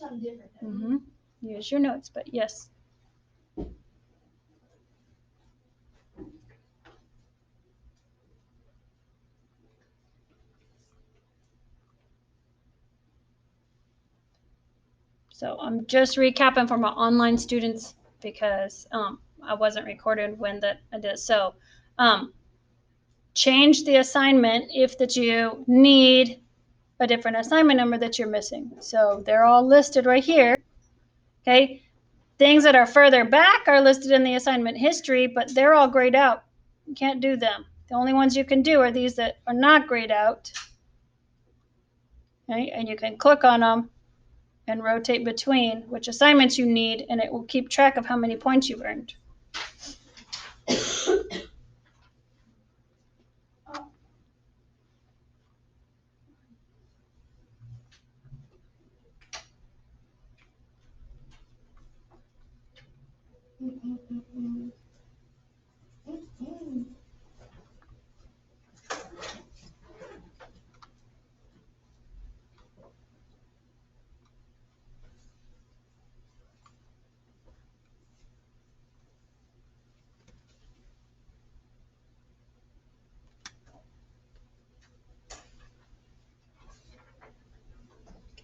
something different. Mm-hmm. Use your notes, but yes. So I'm just recapping for my online students because I wasn't recorded when that I did. So change the assignment if that you need a different assignment number that you're missing. So they're all listed right here. Okay. Things that are further back are listed in the assignment history, but they're all grayed out. You can't do them. The only ones you can do are these that are not grayed out. Okay. And you can click on them and rotate between which assignments you need, and it will keep track of how many points you've earned.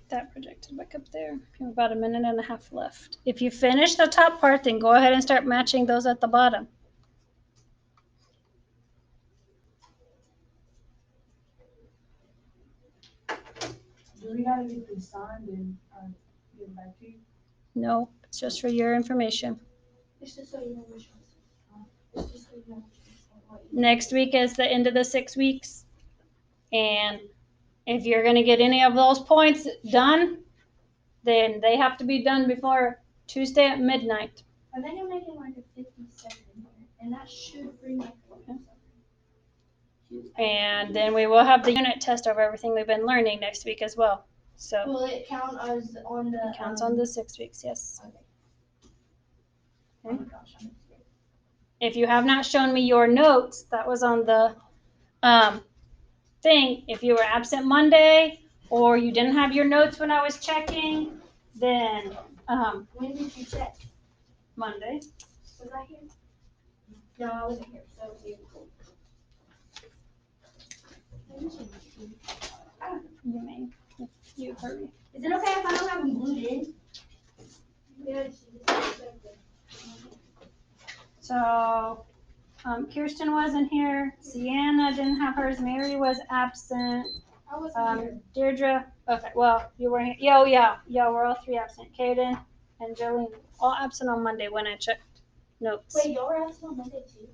That projected back up there. You have about a minute and a half left. If you finish the top part, then go ahead and start matching those at the bottom. Do we gotta get this signed and give it back to you? No, it's just for your information. It's just so you know which ones. It's just so you know which ones. Next week is the end of the 6 weeks. And if you're going to get any of those points done, then they have to be done before Tuesday at midnight. I think I'm making like a 57 here, and that should bring my points. And then we will have the unit test of everything we've been learning next week as well. So will it count as on the? It counts on the 6 weeks, yes. Okay. Okay. Oh my gosh, I'm scared. If you have not shown me your notes, that was on the thing. If you were absent Monday or you didn't have your notes when I was checking, then When did you check? Monday. Was I here? No, I wasn't here. So you. You may, if you hurry. Is it okay if I don't have them glued in? So Kirsten wasn't here. Sienna didn't have hers. Mary was absent. I wasn't here. Deirdre. Okay, well, you were here. Oh, yeah. Yeah, we're all three absent. Kaden and Jolene, all absent on Monday when I checked notes. Wait, y'all were absent on Monday too?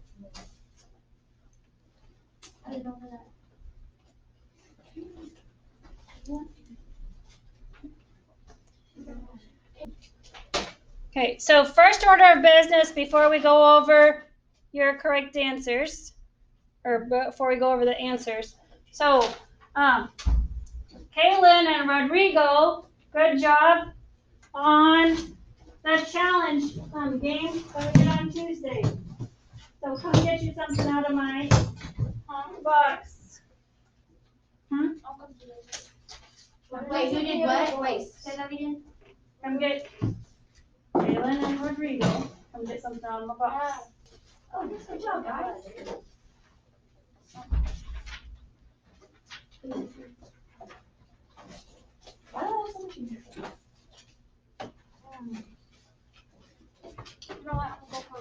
I didn't know that. Okay, so first order of business before we go over your correct answers, or before we go over the answers. So, Kaylin and Rodrigo, good job on the challenge game that we did on Tuesday. So come get you something out of my box. Wait, who did what? Wait, say that again. Come get Kaylin and Rodrigo. Come get something out of my box. Oh, good job, guys. Why do I have so much in here? You know what? I'm gonna go for a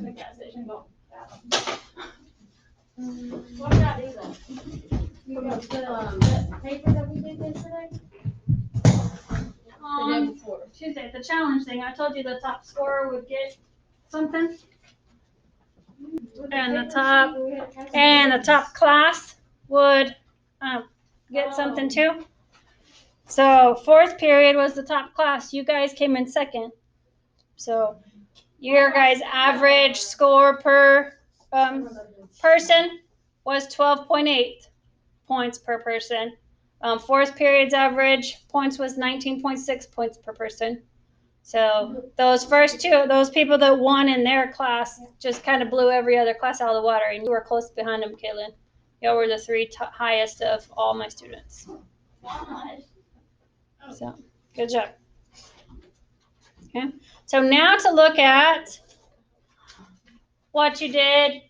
the gas station go. What did I do then? The paper that we did yesterday? The day before. Tuesday, the challenge thing. I told you the top scorer would get something. And the top class would get something too. So fourth period was the top class. You guys came in second. So your guys' average score per person was 12.8 points per person. Fourth period's average points was 19.6 points per person. So those first two, those people that won in their class just kind of blew every other class out of the water, and you were close behind them, Kaylin. You were the three highest of all my students. So, good job. Okay. So now to look at what you did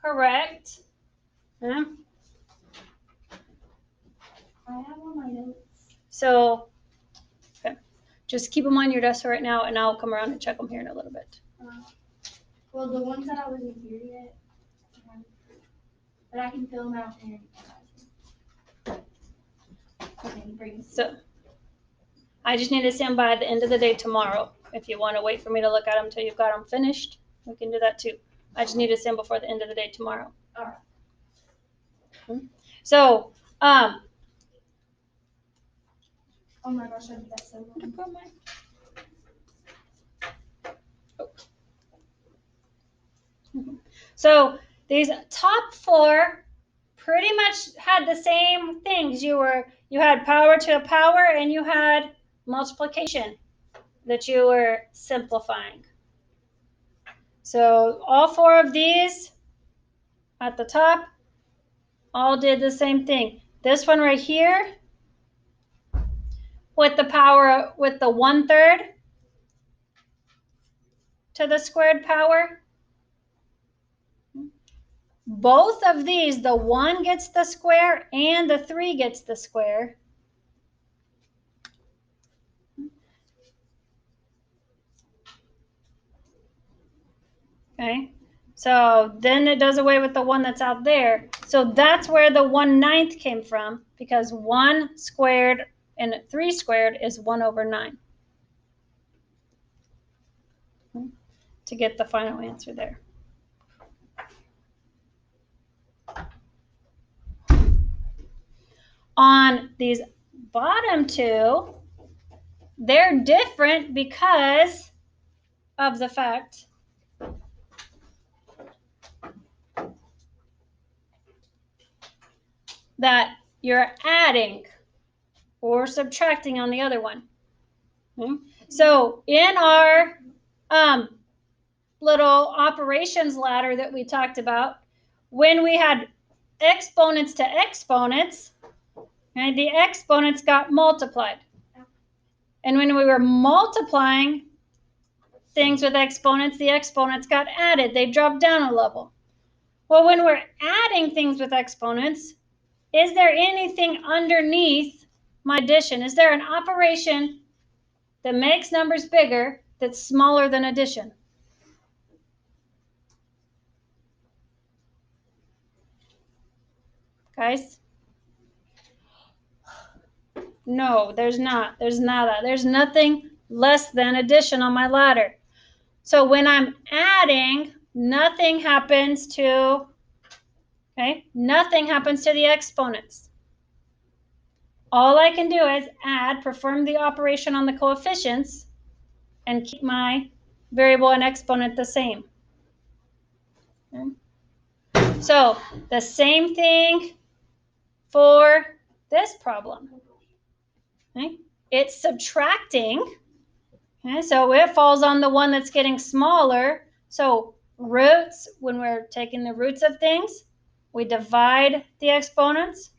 correct. Okay. I have all my notes. So, okay. Just keep them on your desk right now, and I'll come around and check them here in a little bit. Well, the ones that I wasn't here yet, but I can fill them out and bring. So, I just need to see them by the end of the day tomorrow. If you want to wait for me to look at them until you've got them finished, we can do that too. I just need to see them before the end of the day tomorrow. All right. So, Oh my gosh, I did that so wrong. So these top four pretty much had the same things. You had power to a power, and you had multiplication that you were simplifying. So all four of these at the top all did the same thing. This one right here with the power, with the 1/3 to the squared power. Both of these, the 1 gets the square and the 3 gets the square. Okay, so then it does away with the 1 that's out there. So that's where the 1/9 came from, because 1 squared and 3 squared is 1/9. To get the final answer there. On these bottom two, they're different because of the fact that you're adding or subtracting on the other one. Okay? So in our little operations ladder that we talked about, when we had exponents to exponents, okay, the exponents got multiplied. And when we were multiplying things with exponents, the exponents got added. They dropped down a level. Well, when we're adding things with exponents, is there anything underneath my addition? Is there an operation that makes numbers bigger that's smaller than addition? Guys? No, there's not. There's nada. There's nothing less than addition on my ladder. So when I'm adding, nothing happens to, okay, nothing happens to the exponents. All I can do is add, perform the operation on the coefficients, and keep my variable and exponent the same. Okay. So the same thing for this problem. Okay. It's subtracting. Okay, so it falls on the one that's getting smaller. So roots, when we're taking the roots of things, we divide the exponents.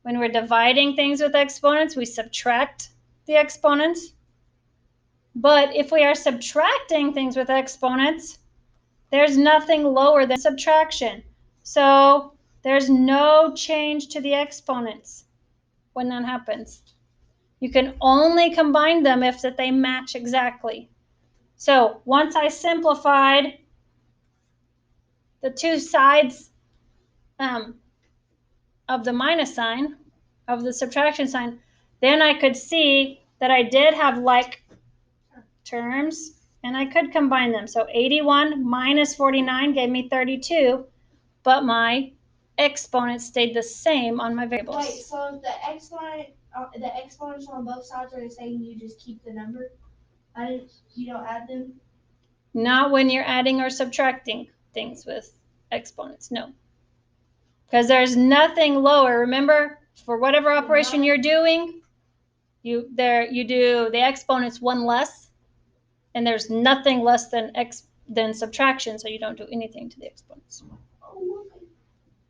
When we're dividing things with exponents, we subtract the exponents. But if we are subtracting things with exponents, there's nothing lower than subtraction. So there's no change to the exponents when that happens. You can only combine them if that they match exactly. So once I simplified the two sides of the minus sign, of the subtraction sign, then I could see that I did have like terms, and I could combine them. So 81 minus 49 gave me 32, but my exponent stayed the same on my variables. Wait, so if the exponents on both sides are the same, you just keep the number? You don't add them? Not when you're adding or subtracting things with exponents, no. Because there's nothing lower. Remember, for whatever operation you're doing, you do the exponents 1 less, and there's nothing less than subtraction, so you don't do anything to the exponents. Oh,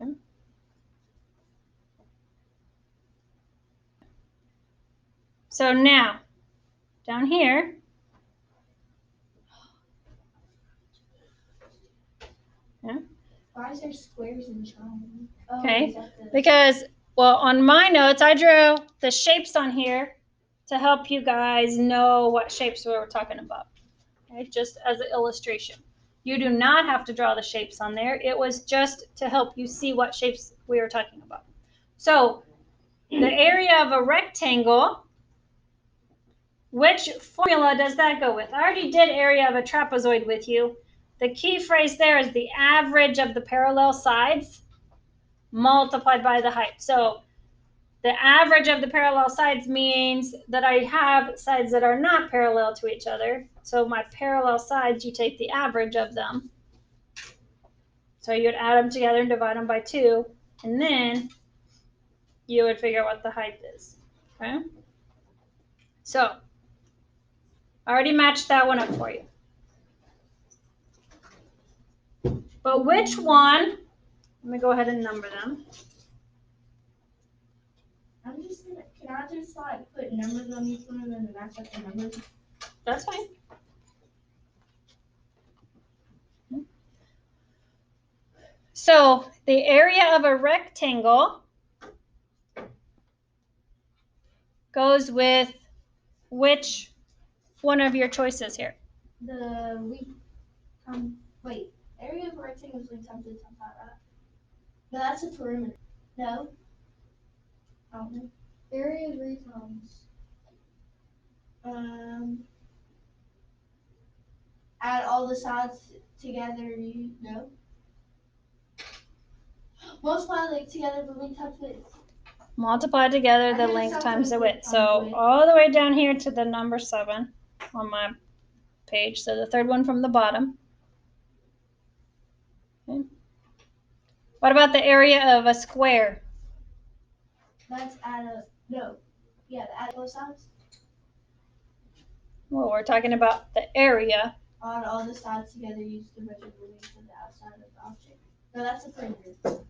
okay. So now, down here, yeah. Why is there squares and triangles? Oh, okay, because, well, on my notes, I drew the shapes on here to help you guys know what shapes we were talking about, okay, just as an illustration. You do not have to draw the shapes on there. It was just to help you see what shapes we were talking about. So the area of a rectangle, which formula does that go with? I already did area of a trapezoid with you. The key phrase there is the average of the parallel sides multiplied by the height. So the average of the parallel sides means that I have sides that are not parallel to each other. So my parallel sides, you take the average of them. So you'd add them together and divide them by 2, and then you would figure out what the height is. Okay? So I already matched that one up for you. But which one, let me go ahead and number them. I'm just gonna, can I just like put numbers on each one and then match up the numbers? That's fine. So the area of a rectangle goes with which one of your choices here? The length wait, area of a rectangle is length times width times height, right? No, that's a perimeter. No. I don't know. Area of 3 times. Add all the sides together, you know. Multiply together the length times width. Multiply together the length times the width. So all the way down here to the number 7 on my page. So the third one from the bottom. Okay. What about the area of a square? Let's add a, no. Yeah, add both sides. Well, we're talking about the area. Add all the sides together, use the measure the length of the outside of the object. No, that's a perimeter.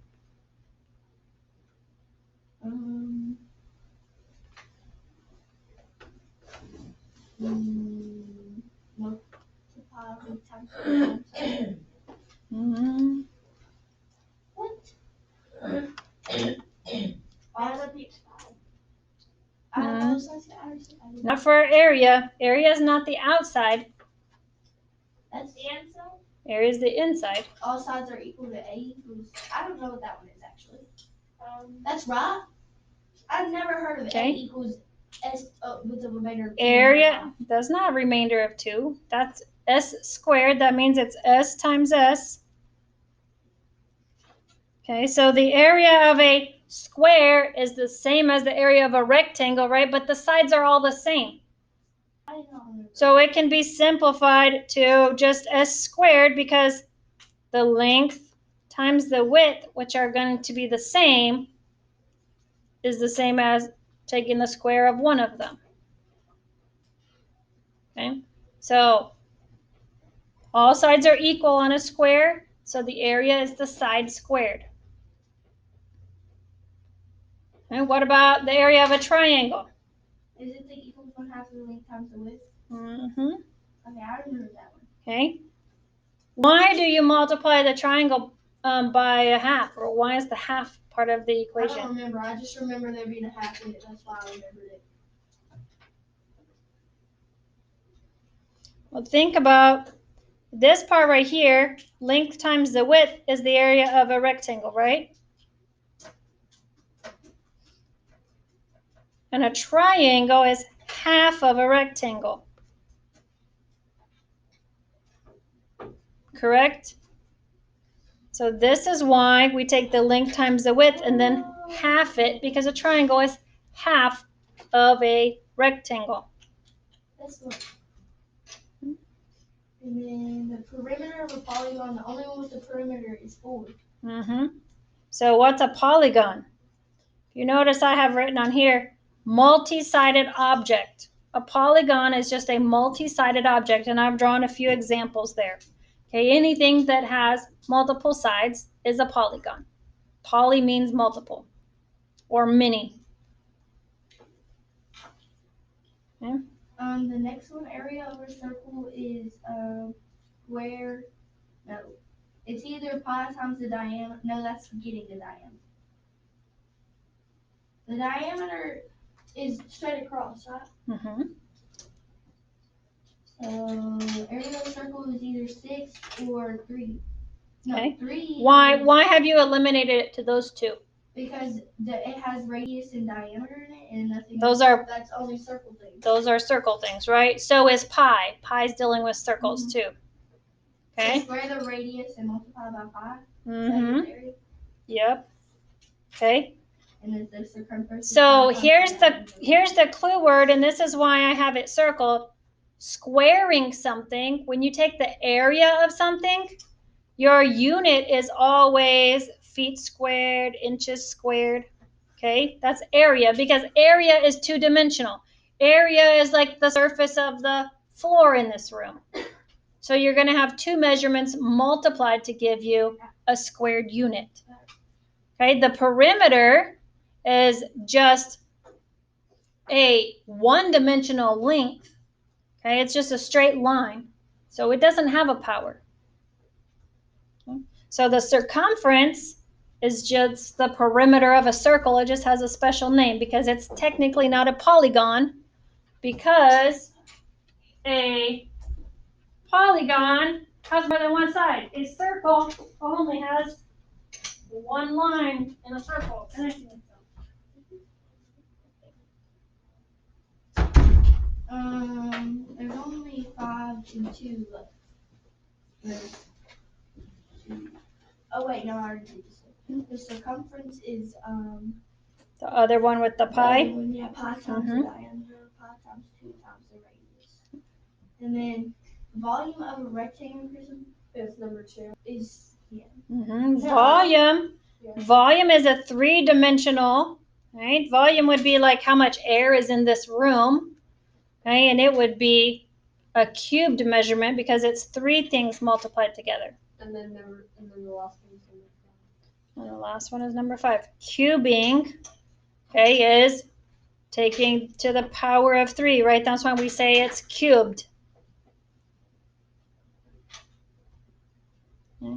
Multiply times Mm-hmm. what? Add up each side. Add both sides together. Not for area. Area is not the outside. That's the inside? Area is the inside. All sides are equal to A equals, I don't know what that one is actually. That's right. I've never heard of A equals S with the remainder of 2. Area, that's not a remainder of 2. That's S squared. That means it's S times S. Okay, so the area of a square is the same as the area of a rectangle, right? But the sides are all the same. So it can be simplified to just S squared because the length times the width, which are going to be the same, is the same as taking the square of one of them. Okay, so all sides are equal on a square, so the area is the side squared. And what about the area of a triangle? Is it the equals 1/2 of the length times the width? Mm-hmm. Okay, I remember that one. Okay. Why do you multiply the triangle by a half, or why is the half part of the equation? I don't remember. I just remember there being a half in it. That's why I remembered it. Well, think about this part right here. Length times the width is the area of a rectangle, right? And a triangle is half of a rectangle. Correct? So this is why we take the length times the width and then half it, because a triangle is half of a rectangle. This one. And then the perimeter of a polygon, the only one with the perimeter is 4. Mm-hmm. So what's a polygon? You notice I have written on here, multi-sided object. A polygon is just a multi-sided object, and I've drawn a few examples there. Okay, anything that has multiple sides is a polygon. Poly means multiple or many. Okay. The next one, area of a circle is square. No, it's either pi times the diameter. No, that's getting the diameter. The diameter is straight across, right? Mm-hmm. Area of a circle is either 6 or 3. No, Okay. 3. Why have you eliminated it to those two? Because it has radius and diameter in it, and nothing Those else. are That's only circle things. Those are circle things, right? So is pi. Pi's dealing with circles too. Okay. So square the radius and multiply by pi. Mm-hmm. Yep. Okay. And the circumference. So here's the clue word, and this is why I have it circled. Squaring something, when you take the area of something, your unit is always feet squared, inches squared. Okay, that's area, because area is two-dimensional. Area is like the surface of the floor in this room. So you're going to have two measurements multiplied to give you a squared unit. Okay, the perimeter is just a one-dimensional length. Okay, it's just a straight line. So it doesn't have a power. Okay? So the circumference is just the perimeter of a circle. It just has a special name because it's technically not a polygon, because a polygon has more than one side. A circle only has one line in a circle connecting itself. There's only 5 and 2 left. Oh wait, no, I already did this one. The circumference is The other one with the pi? Yeah, pi times the diameter, pi times 2 times the radius. And then volume of a rectangular prism is number 2. Volume. Yeah. Volume is a three-dimensional, right? Volume would be like how much air is in this room, okay? And it would be a cubed measurement because it's three things multiplied together. And then the last one is number 5. And the last one is number 5. Cubing, okay, is taking to the power of 3, right? That's why we say it's cubed. Okay.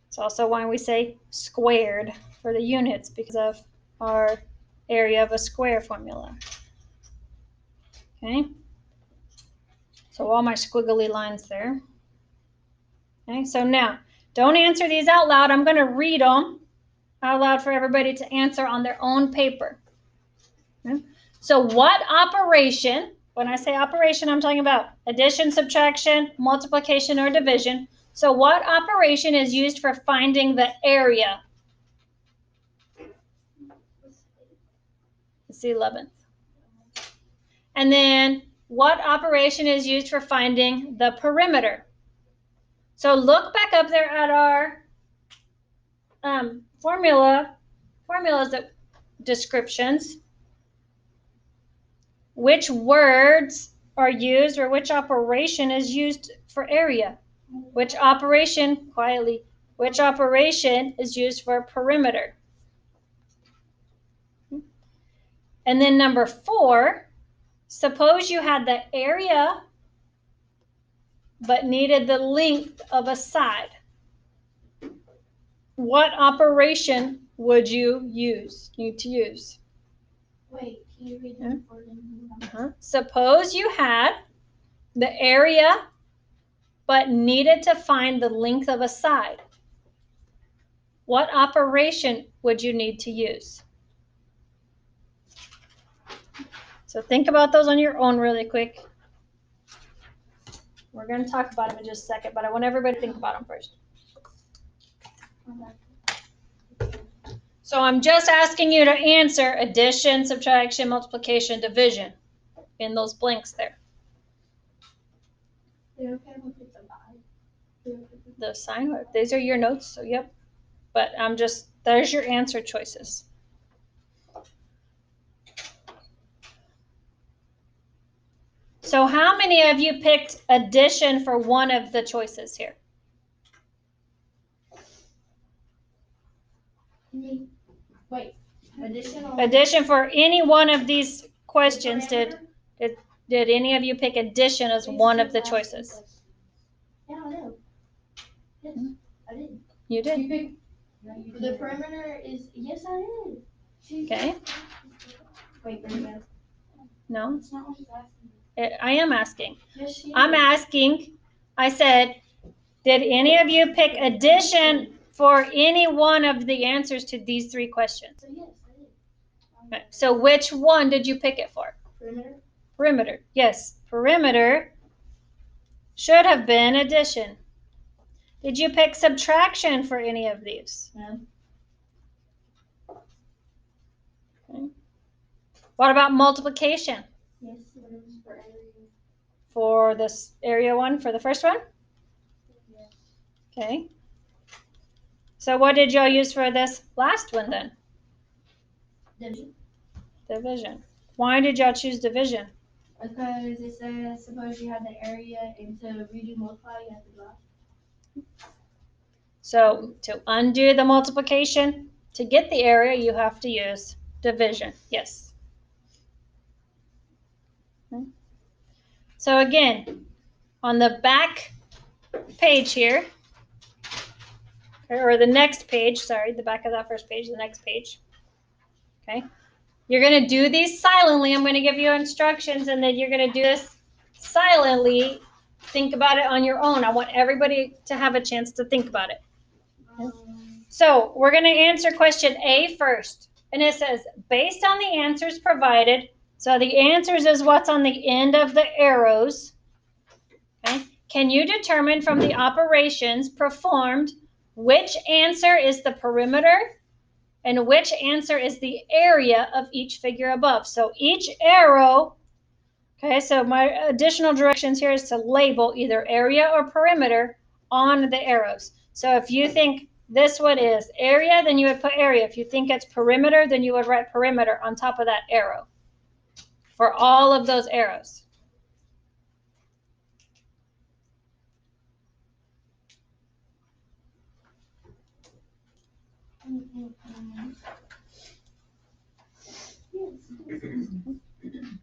It's also why we say squared for the units, because of our area of a square formula. Okay. So all my squiggly lines there. Okay, so now don't answer these out loud. I'm going to read them out loud for everybody to answer on their own paper. Okay. So what operation, when I say operation, I'm talking about addition, subtraction, multiplication, or division. So what operation is used for finding the area? It's the 11th. And then what operation is used for finding the perimeter? So look back up there at our formulas that descriptions. Which words are used, or which operation is used for area? Which operation, quietly, which operation is used for perimeter? And then number 4, suppose you had the area but needed the length of a side. What operation would you need to use? Wait, can you read them for them? Suppose you had the area but needed to find the length of a side. What operation would you need to use? So think about those on your own really quick. We're going to talk about them in just a second, but I want everybody to think about them first. So I'm just asking you to answer addition, subtraction, multiplication, division in those blanks there. The sign, these are your notes, so yep. But there's your answer choices. So how many of you picked addition for one of the choices here? Wait, addition for any one of these questions. did any of you pick addition as one of the choices? Yeah, I know. Yes, I did. You did. The perimeter is, yes, I did. Okay. Wait, there you go. No, That's not what she's asking. I am asking. Yes, she I'm is. asking, I said, did any of you pick addition for any one of the answers to these three questions? So yes, I did. Okay, so which one did you pick it for? Perimeter? Perimeter. Yes, perimeter should have been addition. Did you pick subtraction for any of these? No. Okay. What about multiplication? Yes, it was for area. For this area one, for the first one? Yes. Okay. So what did y'all use for this last one then? Division. Division. Why did y'all choose division? Because it says, suppose you had the area and to redo multiply, you have to divide. So to undo the multiplication, to get the area, you have to use division. Yes. Okay. So again, on the back page here, or the next page, sorry, the back of that first page, the next page. Okay. You're going to do these silently. I'm going to give you instructions, and then you're going to do this silently. Think about it on your own. I want everybody to have a chance to think about it. So we're going to answer question A first. And it says, based on the answers provided, so the answers is what's on the end of the arrows. Okay. Can you determine from the operations performed which answer is the perimeter and which answer is the area of each figure above? So each arrow, okay, so my additional directions here is to label either area or perimeter on the arrows. So if you think this one is area, then you would put area. If you think it's perimeter, then you would write perimeter on top of that arrow for all of those arrows.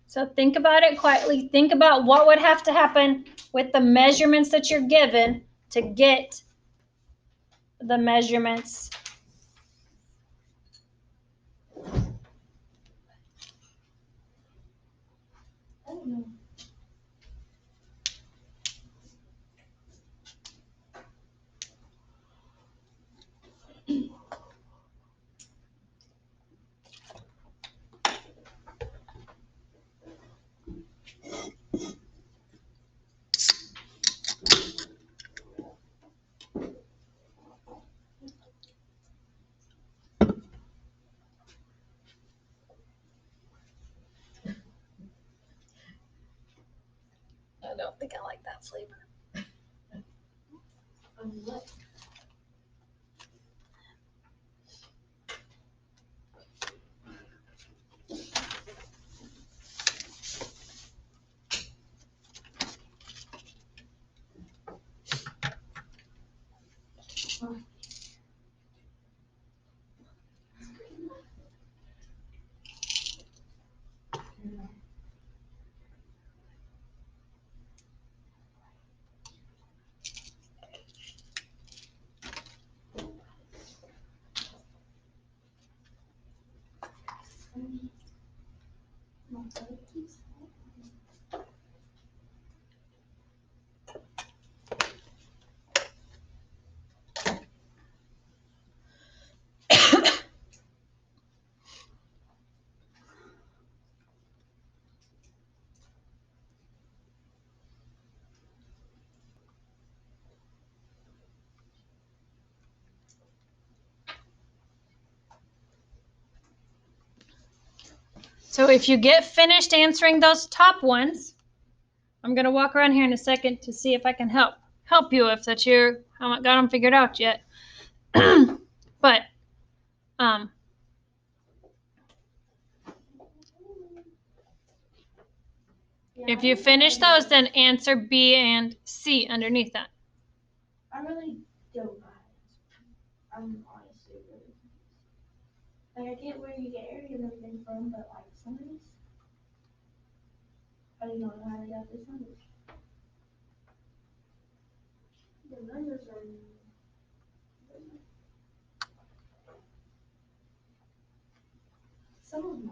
So think about it quietly. Think about what would have to happen with the measurements that you're given to get the measurements. I don't know. I don't think I like that flavor. What? So if you get finished answering those top ones, I'm going to walk around here in a second to see if I can help you if that you haven't got them figured out yet. But if you finish those, then answer B and C underneath that. I really don't know. I'm honestly really confused. Like, I get where you get area and everything from, but like some of these, I don't know how they got these numbers. The numbers are. Some of them.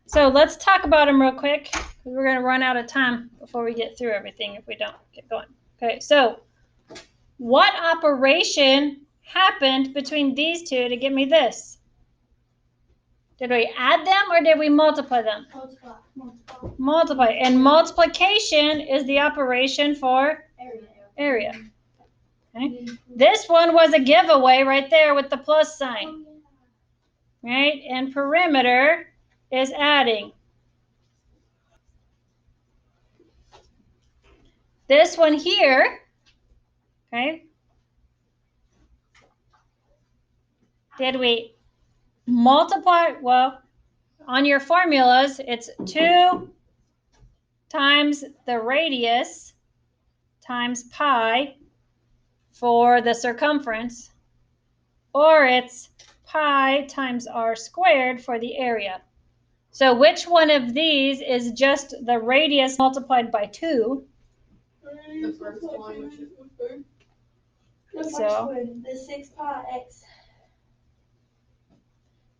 So let's talk about them real quick, because we're going to run out of time before we get through everything if we don't get going. Okay, so what operation happened between these two to give me this? Did we add them or did we multiply them? Multiply. And multiplication is the operation for area. Okay. This one was a giveaway right there with the plus sign. Right? And perimeter is adding. This one here, okay, did we multiply? Well, on your formulas, it's 2 times the radius times pi for the circumference, or it's pi times r squared for the area. So which one of these is just the radius multiplied by 2? The first one. The first So- one, the 6 pi x.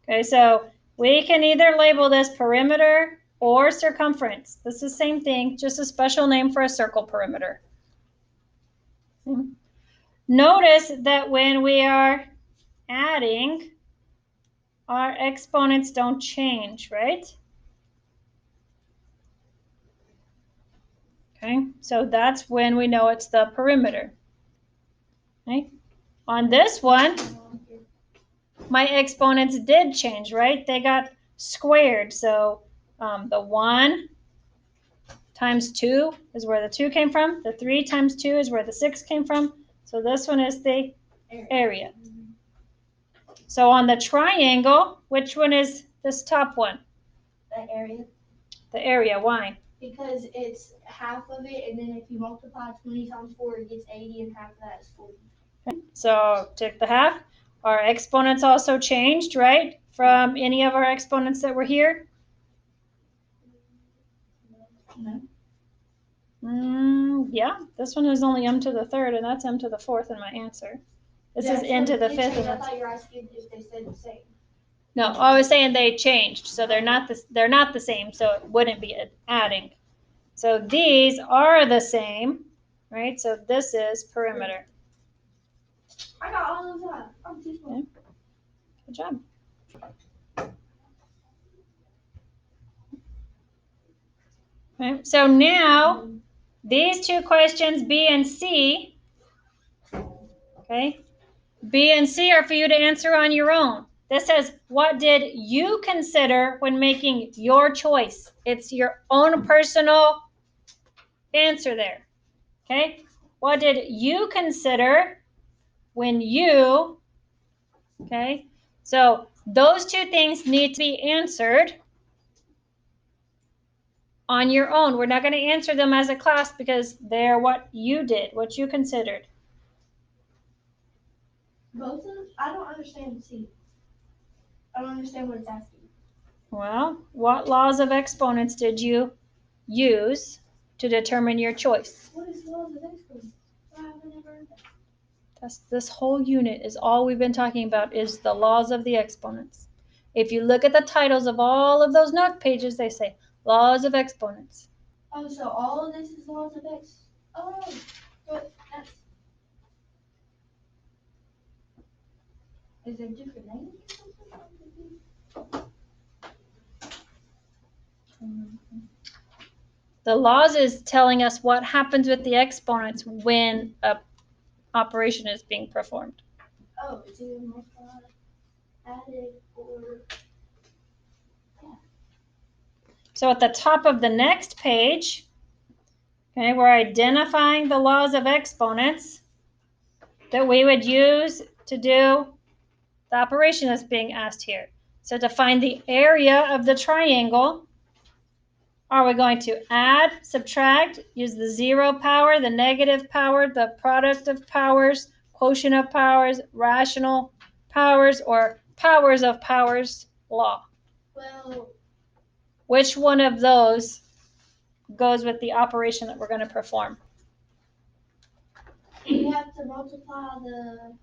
Okay, so we can either label this perimeter or circumference. This is the same thing, just a special name for a circle perimeter. Notice that when we are adding, our exponents don't change, right? Okay, so that's when we know it's the perimeter. Okay. On this one, my exponents did change, right? They got squared. So the 1 times 2 is where the 2 came from. The 3 times 2 is where the 6 came from. So this one is the area. So on the triangle, which one is this top one? The area. The area. Why? Because it's half of it, and then if you multiply 20 times 4, it gets 80, and half of that is 40. Okay. So take the half. Our exponents also changed, right? From any of our exponents that were here? No. Yeah, this one is only m to the third, and that's m to the fourth in my answer. This is n to the fifth. I thought you were asking if they said the same. No, I was saying they changed, so they're not the same, so it wouldn't be adding. So these are the same, right? So this is perimeter. I got all of that. I'm too smart. Okay. Good job. Okay, so now these two questions, B and C, okay, B and C are for you to answer on your own. This says, what did you consider when making your choice? It's your own personal answer there. Okay? What did you consider when you, okay? So those two things need to be answered on your own. We're not going to answer them as a class because they're what you did, what you considered. Both of them? I don't understand C. I don't understand what it's asking. Well, what laws of exponents did you use to determine your choice? What is laws of exponents? I haven't ever heard that. This whole unit is all we've been talking about is the laws of the exponents. If you look at the titles of all of those note pages, they say laws of exponents. Oh, so all of this is laws of X? Oh, but that's... Is there different names or something? The laws is telling us what happens with the exponents when a operation is being performed. Oh, it's either multiplied, added, or... So at the top of the next page, okay, we're identifying the laws of exponents that we would use to do the operation that's being asked here. So to find the area of the triangle, are we going to add, subtract, use the zero power, the negative power, the product of powers, quotient of powers, rational powers, or powers of powers law? Well... Which one of those goes with the operation that we're going to perform? You have to multiply the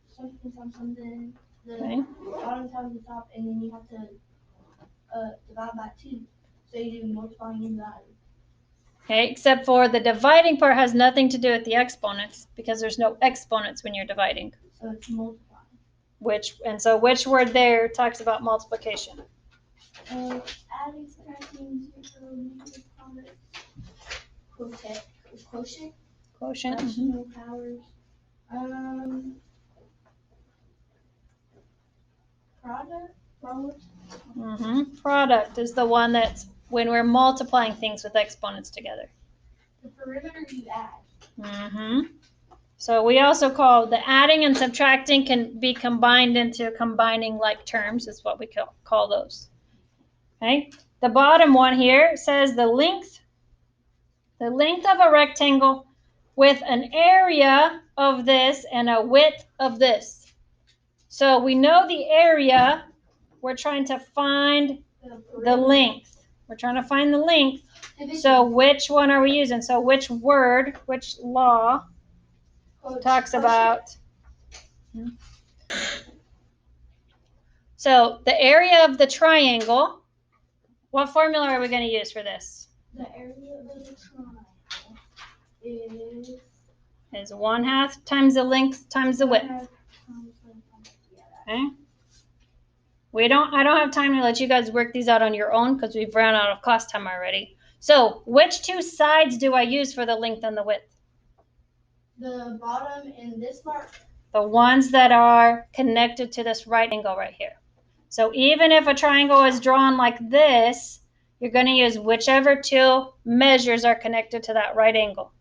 something times something, the Okay. bottom times the top, and then you have to divide by 2. So you do multiplying and dividing. Okay, except for the dividing part has nothing to do with the exponents because there's no exponents when you're dividing. So it's multiplying. So which word there talks about multiplication? Adding, subtracting, 0, negative products, quotient, Quotient. rational powers, product. Product is the one that's when we're multiplying things with exponents together. The perimeter you add. So we also call the adding and subtracting can be combined into combining like terms, is what we call those. Okay. The bottom one here says the length of a rectangle with an area of this and a width of this. So we know the area, we're trying to find the length. We're trying to find the length. So which one are we using? So which word, which law talks about? So the area of the triangle, what formula are we going to use for this? The area of the triangle is 1/2 times the length times the width. Okay. I don't have time to let you guys work these out on your own because we've run out of class time already. So which two sides do I use for the length and the width? the bottom and this part. The ones that are connected to this right angle right here. So even if a triangle is drawn like this, you're going to use whichever two measures are connected to that right angle.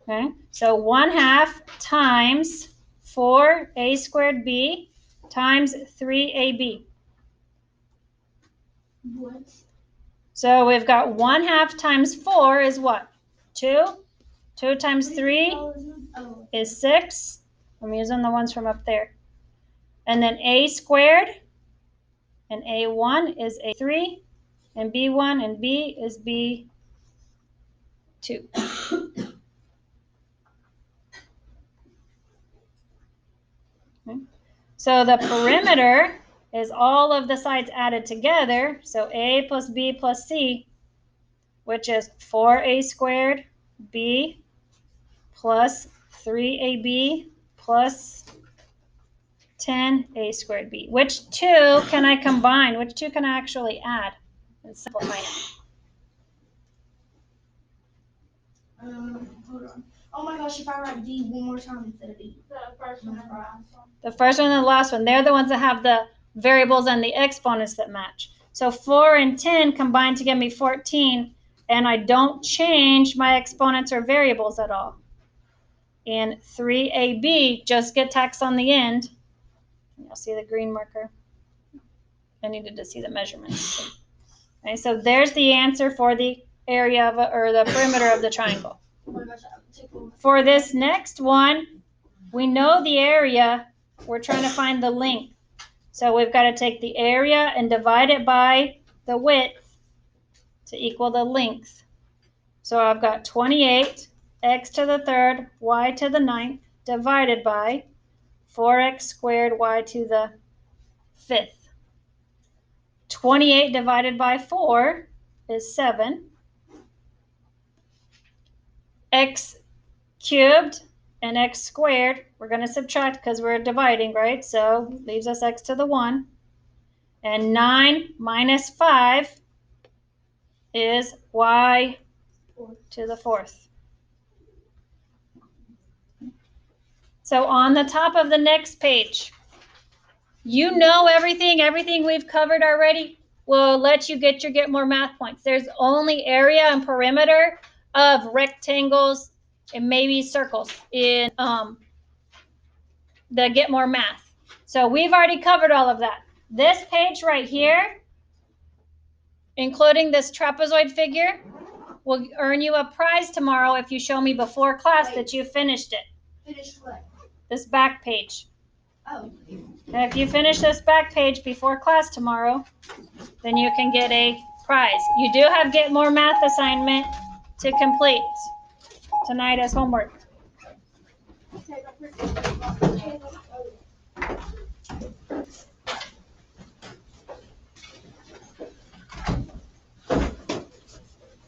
Okay, so 1/2 times 4a squared b times 3ab. What? So we've got 1/2 times 4 is what? 2. 2 times 3 is 6. I'm using the ones from up there. And then a squared and a1 is a3, and b1 and b is b2. Okay. So the perimeter is all of the sides added together. So a plus b plus c, which is 4a squared b plus 3ab plus 10a squared b. Which two can I combine? Which two can I actually add and simplify it? Hold on. Oh my gosh, if I write D one more time instead of B. The first one and the last one. The first one and the last one, they're the ones that have the variables and the exponents that match. So 4 and 10 combine to give me 14, and I don't change my exponents or variables at all. And 3ab, just get tax on the end. You'll see the green marker. I needed to see the measurements. Okay, so there's the answer for the area of or the perimeter of the triangle. Oh my gosh, For this next one, we know the area. We're trying to find the length. So we've got to take the area and divide it by the width to equal the length. So I've got 28 x to the third y to the ninth divided by 4x squared y to the fifth. 28 divided by 4 is 7. X cubed and x squared, we're going to subtract because we're dividing, right? So leaves us x to the 1. And 9 minus 5 is y to the fourth. So on the top of the next page, you know everything we've covered already will let you get more math points. There's only area and perimeter of rectangles and maybe circles in the get more math. So we've already covered all of that. This page right here, including this trapezoid figure, will earn you a prize tomorrow if you show me before class that you finished it. Finish what? This back page. Oh. And if you finish this back page before class tomorrow, then you can get a prize. You do have get more math assignment to complete tonight as homework.